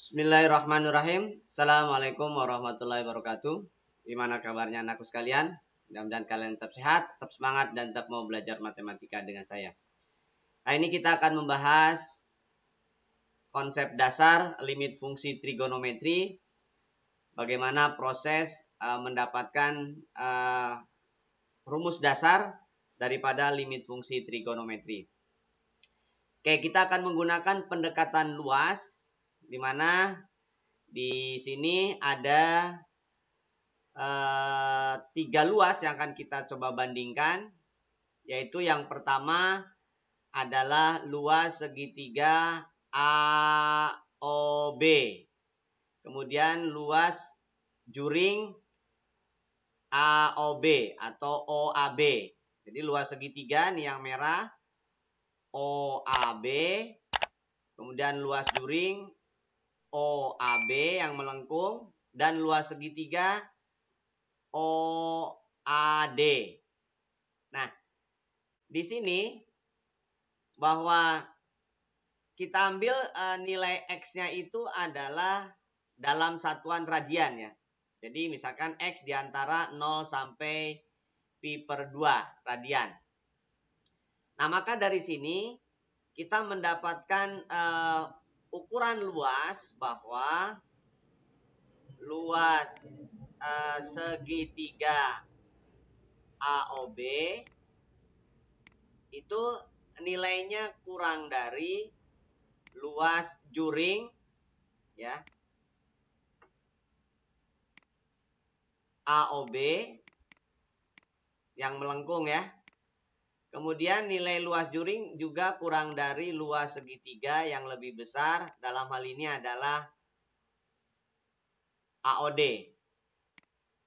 Bismillahirrahmanirrahim. Assalamualaikum warahmatullahi wabarakatuh. Gimana kabarnya anakku sekalian? Mudah-mudahan kalian tetap sehat, tetap semangat, dan tetap mau belajar matematika dengan saya. Nah, ini kita akan membahas konsep dasar limit fungsi trigonometri. Bagaimana proses mendapatkan rumus dasar daripada limit fungsi trigonometri. Oke, kita akan menggunakan pendekatan luas, di mana di sini ada 3 luas yang akan kita coba bandingkan, yaitu yang pertama adalah luas segitiga AOB, kemudian luas juring AOB atau OAB. Jadi luas segitiga nih yang merah OAB, kemudian luas juring OAB yang melengkung, dan luas segitiga OAD. Nah, di sini bahwa kita ambil nilai X-nya itu adalah dalam satuan radian ya. Jadi misalkan X di antara 0 sampai pi per 2 radian. Nah, maka dari sini kita mendapatkan ukuran luas bahwa luas segitiga AOB itu nilainya kurang dari luas juring ya AOB yang melengkung ya. Kemudian nilai luas juring juga kurang dari luas segitiga yang lebih besar. Dalam hal ini adalah AOD.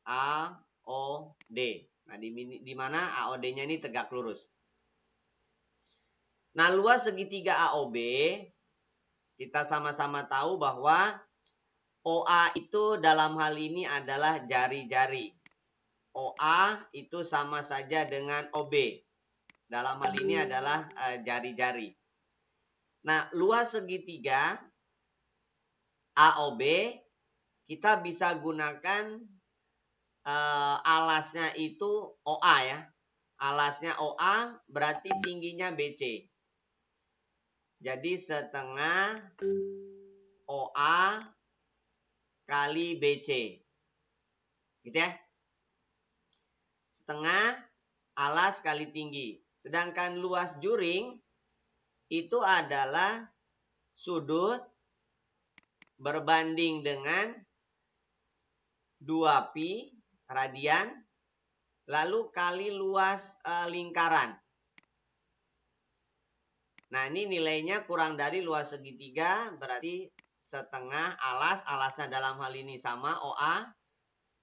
AOD. Nah, di mana AOD-nya ini tegak lurus. Nah, luas segitiga AOB kita sama-sama tahu bahwa OA itu dalam hal ini adalah jari-jari. OA itu sama saja dengan OB. Dalam hal ini adalah jari-jari. Nah, luas segitiga AOB kita bisa gunakan alasnya itu OA ya. Alasnya OA berarti tingginya BC. Jadi setengah OA kali BC. Gitu ya. Setengah alas kali tinggi. Sedangkan luas juring itu adalah sudut berbanding dengan 2pi radian lalu kali luas lingkaran. Nah, ini nilainya kurang dari luas segitiga, berarti setengah alas. Alasnya dalam hal ini sama OA.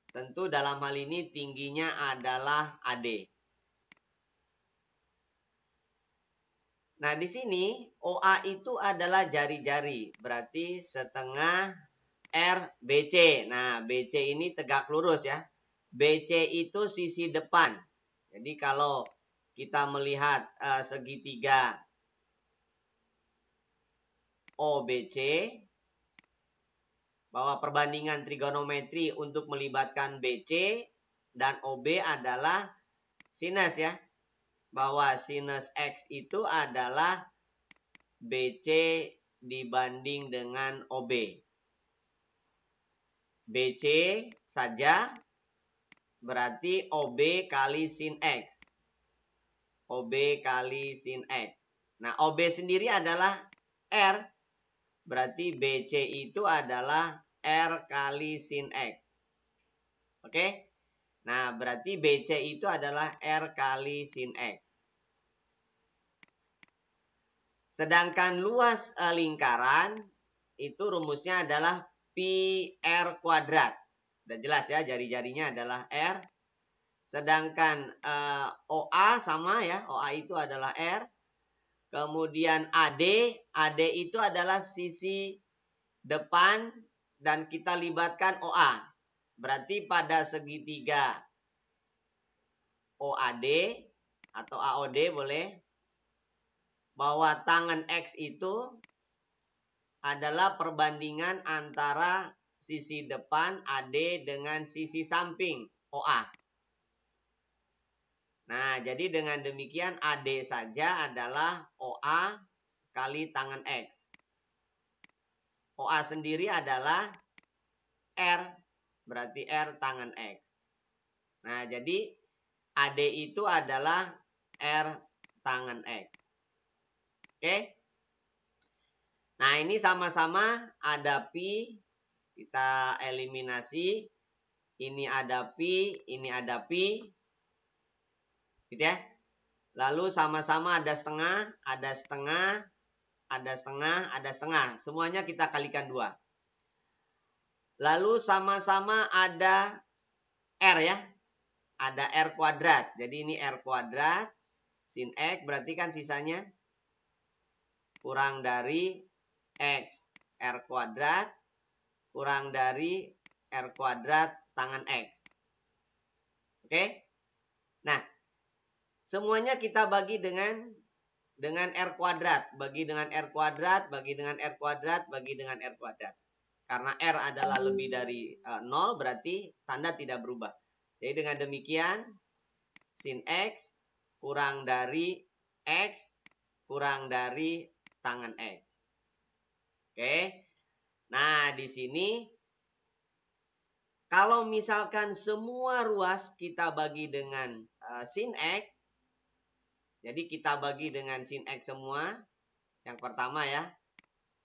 Tentu dalam hal ini tingginya adalah AD. Nah, di sini OA itu adalah jari-jari, berarti setengah RBC. Nah, BC ini tegak lurus ya. BC itu sisi depan. Jadi kalau kita melihat segitiga OBC, bahwa perbandingan trigonometri untuk melibatkan BC dan OB adalah sinus ya. Bahwa sinus X itu adalah BC dibanding dengan OB. BC saja berarti OB kali sin X. OB kali sin X. Nah, OB sendiri adalah R. Berarti BC itu adalah R kali sin X. Oke? Nah, berarti BC itu adalah R kali sin X. Sedangkan luas lingkaran itu rumusnya adalah pi R kuadrat. Udah jelas ya, jari-jarinya adalah R. Sedangkan OA sama ya, OA itu adalah R. Kemudian AD itu adalah sisi depan dan kita libatkan OA. Berarti pada segitiga OAD atau AOD boleh, bahwa tangan X itu adalah perbandingan antara sisi depan AD dengan sisi samping OA. Nah, jadi dengan demikian AD saja adalah OA kali tangan X. OA sendiri adalah R, berarti R tangan X. Nah, jadi AD itu adalah R tangan X. Oke? Nah, ini sama-sama ada pi. Kita eliminasi. Ini ada pi, ini ada pi. Gitu ya. Lalu sama-sama ada setengah, ada setengah, ada setengah, ada setengah. Semuanya kita kalikan 2. Lalu sama-sama ada R ya. Ada R kuadrat. Jadi ini R kuadrat. Sin X berarti kan sisanya kurang dari X. R kuadrat kurang dari R kuadrat tangan X. Oke. Nah. Semuanya kita bagi dengan R kuadrat. Bagi dengan R kuadrat, bagi dengan R kuadrat, bagi dengan R kuadrat. Karena R adalah lebih dari 0, berarti tanda tidak berubah. Jadi dengan demikian, sin X kurang dari X kurang dari tangan X. Oke. Nah, di sini, kalau misalkan semua ruas kita bagi dengan sin X, jadi kita bagi dengan sin X semua. Yang pertama ya.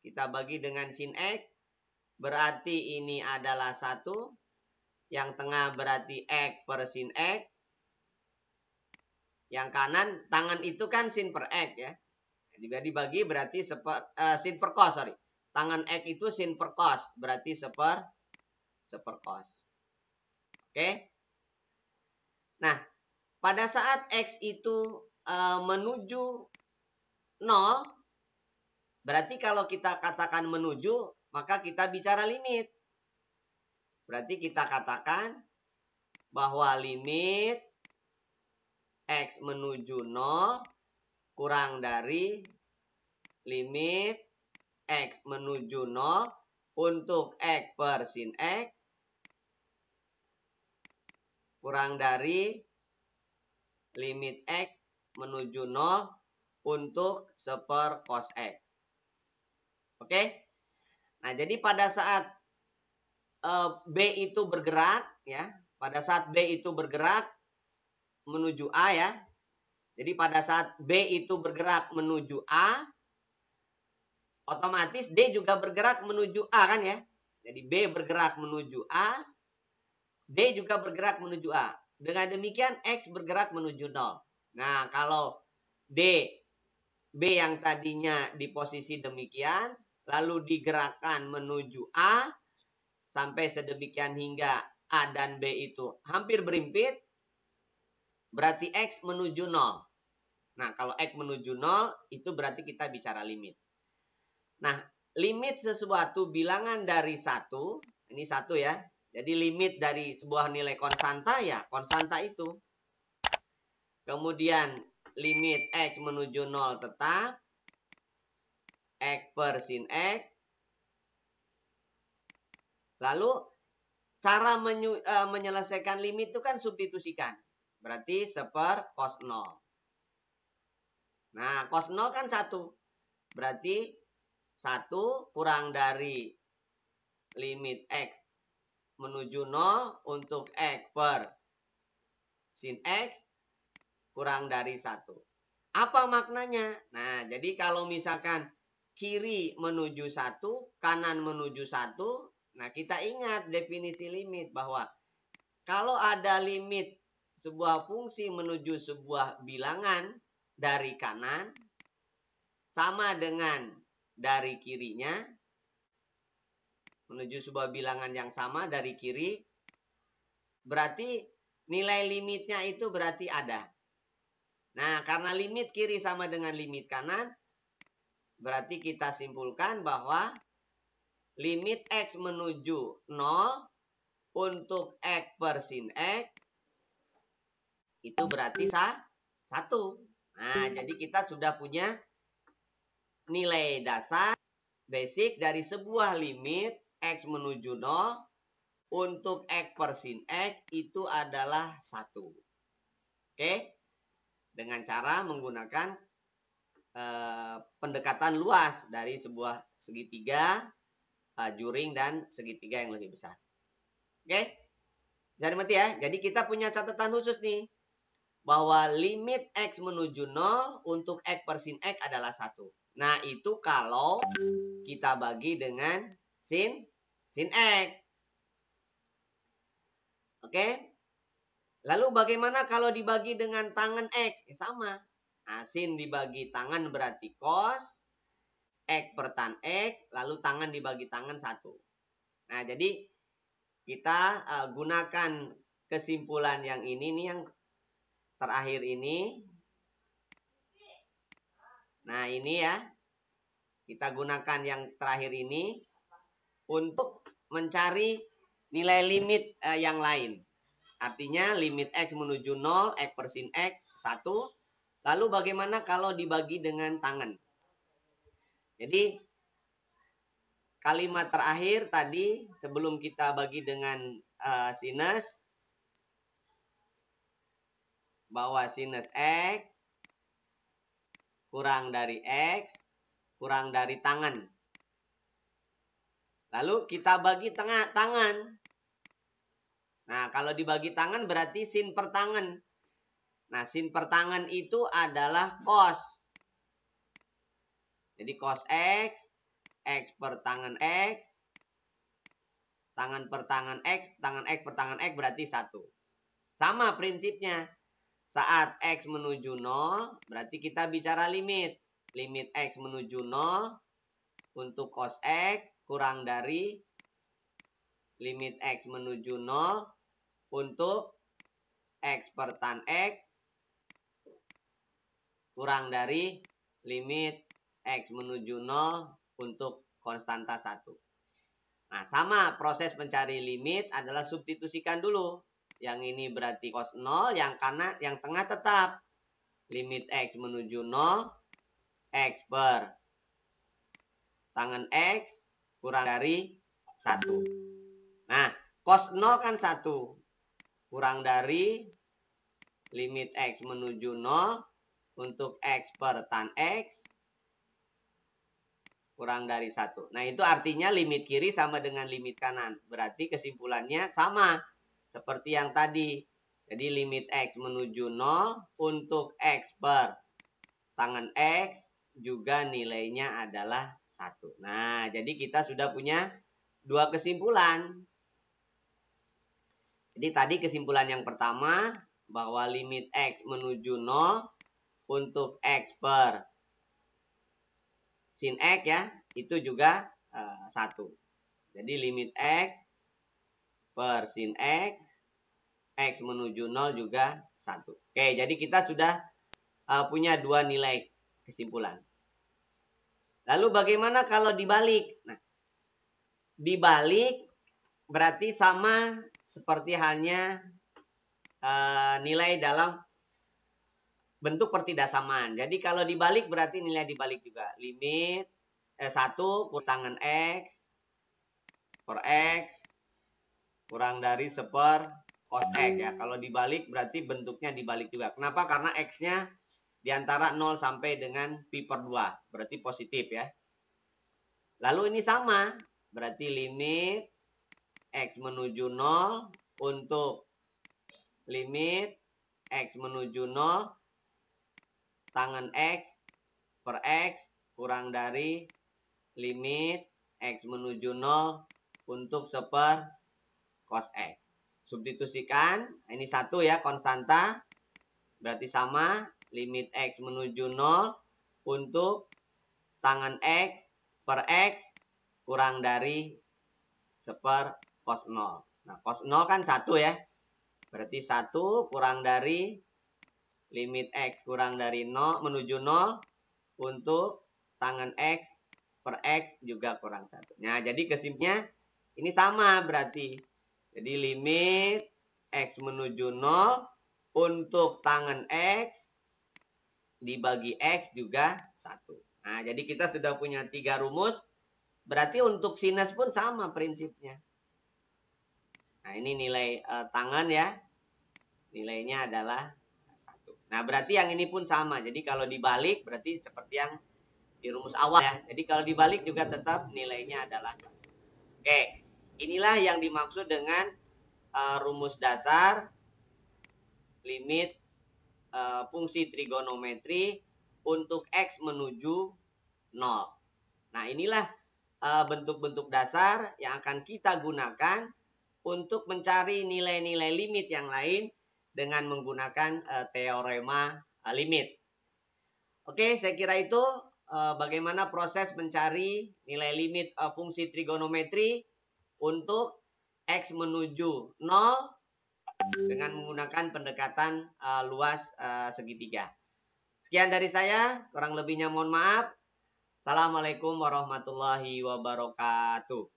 Kita bagi dengan sin X. Berarti ini adalah 1. Yang tengah berarti X per sin X. Yang kanan, tangan itu kan sin per X ya. Jadi dibagi berarti sin per cos, sorry. Tangan X itu sin per cos. Berarti seper cos. Oke. Nah, pada saat X itu menuju 0, berarti kalau kita katakan menuju, maka kita bicara limit. Berarti kita katakan bahwa limit X menuju 0 kurang dari limit X menuju 0 untuk X per sin X kurang dari limit X menuju 0 untuk seper cos X. Oke. Nah, jadi pada saat B itu bergerak ya, pada saat B itu bergerak menuju A ya. Jadi pada saat B itu bergerak menuju A, otomatis D juga bergerak menuju A kan ya. Jadi B bergerak menuju A, D juga bergerak menuju A. Dengan demikian X bergerak menuju 0. Nah, kalau B yang tadinya di posisi demikian, lalu digerakkan menuju A, sampai sedemikian hingga A dan B itu hampir berimpit, berarti X menuju 0. Nah, kalau X menuju 0, itu berarti kita bicara limit. Nah, limit sesuatu bilangan dari 1, ini 1 ya. Jadi limit dari sebuah nilai konstanta ya, konstanta itu. Kemudian limit X menuju 0 tetap. X per sin X. Lalu cara menyelesaikan limit itu kan substitusikan. Berarti seper cos 0. Nah, cos 0 kan 1. Berarti 1 kurang dari limit X menuju 0 untuk X per sin X kurang dari 1. Apa maknanya? Nah, jadi kalau misalkan kiri menuju 1, kanan menuju 1, nah kita ingat definisi limit bahwa kalau ada limit sebuah fungsi menuju sebuah bilangan dari kanan sama dengan dari kirinya, menuju sebuah bilangan yang sama dari kiri, berarti nilai limitnya itu berarti ada. Nah, karena limit kiri sama dengan limit kanan, berarti kita simpulkan bahwa limit X menuju 0 untuk X per sin X itu berarti 1. Nah, jadi kita sudah punya nilai dasar basic dari sebuah limit X menuju 0 untuk X per sin X itu adalah 1. Oke? Dengan cara menggunakan pendekatan luas dari sebuah segitiga, juring, dan segitiga yang lebih besar. Oke? Jadi mati ya. Jadi kita punya catatan khusus nih. Bahwa limit X menuju 0 untuk X per sin X adalah 1. Nah, itu kalau kita bagi dengan sin X. Oke? Lalu bagaimana kalau dibagi dengan tangan X? Sama. Nah, sin dibagi tangan berarti cos. X per tan X. Lalu tangan dibagi tangan 1. Nah, jadi kita gunakan kesimpulan yang ini nih, yang terakhir ini. Nah, ini ya. Kita gunakan yang terakhir ini untuk mencari nilai limit yang lain. Artinya limit X menuju 0, X per sin X 1. Lalu bagaimana kalau dibagi dengan tangan? Jadi kalimat terakhir tadi sebelum kita bagi dengan sinus, bahwa sinus X kurang dari X kurang dari tangan. Lalu kita bagi tangan. Nah, kalau dibagi tangan berarti sin per tangan. Nah, sin per tangan itu adalah cos. Jadi cos X, X per tangan X, tangan per tangan X, tangan X per tangan X berarti 1. Sama prinsipnya. Saat X menuju 0, berarti kita bicara limit. Limit X menuju 0 untuk cos X kurang dari limit X menuju 0 untuk X per tan X kurang dari limit X menuju 0 untuk konstanta 1. Nah, sama proses mencari limit adalah substitusikan dulu. Yang ini berarti cos 0, yang kanan, yang tengah tetap limit X menuju 0, X per tangan X kurang dari 1. Nah, cos 0 kan 1. Kurang dari limit X menuju 0 untuk X per tan X kurang dari 1. Nah, itu artinya limit kiri sama dengan limit kanan. Berarti kesimpulannya sama seperti yang tadi. Jadi limit X menuju 0 untuk X per tangan X juga nilainya adalah 1. Nah, jadi kita sudah punya dua kesimpulan. Jadi tadi kesimpulan yang pertama bahwa limit X menuju 0 untuk X per sin X ya, itu juga 1. Jadi limit X per sin X, X menuju 0 juga 1. Oke, jadi kita sudah punya dua nilai kesimpulan. Lalu bagaimana kalau dibalik? Nah, dibalik berarti sama seperti halnya nilai dalam bentuk pertidaksamaan. Jadi kalau dibalik berarti nilai dibalik juga. Limit 1 kurangan X per X kurang dari seper cos X ya. Kalau dibalik berarti bentuknya dibalik juga. Kenapa? Karena X-nya di antara 0 sampai dengan pi per 2. Berarti positif ya. Lalu ini sama. Berarti limit X menuju 0 untuk limit X menuju 0 tangan X per X kurang dari limit X menuju 0 untuk seper cos X. Substitusikan, ini 1 ya, konstanta. Berarti sama, limit X menuju 0 untuk tangan X per X kurang dari seper cos 0. Nah, cos 0 kan 1 ya. Berarti 1 kurang dari limit X kurang dari 0 menuju 0 untuk tangan X per X juga kurang 1. Nah, jadi kesimpulannya ini sama berarti. Jadi limit X menuju 0 untuk tangan X dibagi X juga 1. Nah, jadi kita sudah punya 3 rumus Berarti untuk sinus pun sama prinsipnya. Nah, ini nilai tangen ya. Nilainya adalah 1. Nah, berarti yang ini pun sama. Jadi kalau dibalik berarti seperti yang di rumus awal ya. Jadi kalau dibalik juga tetap nilainya adalah 1. Oke, inilah yang dimaksud dengan rumus dasar limit fungsi trigonometri untuk X menuju 0. Nah, inilah bentuk-bentuk dasar yang akan kita gunakan untuk mencari nilai-nilai limit yang lain dengan menggunakan teorema limit. Oke, saya kira itu bagaimana proses mencari nilai limit fungsi trigonometri untuk X menuju 0 dengan menggunakan pendekatan luas segitiga. Sekian dari saya, kurang lebihnya mohon maaf. Assalamualaikum warahmatullahi wabarakatuh.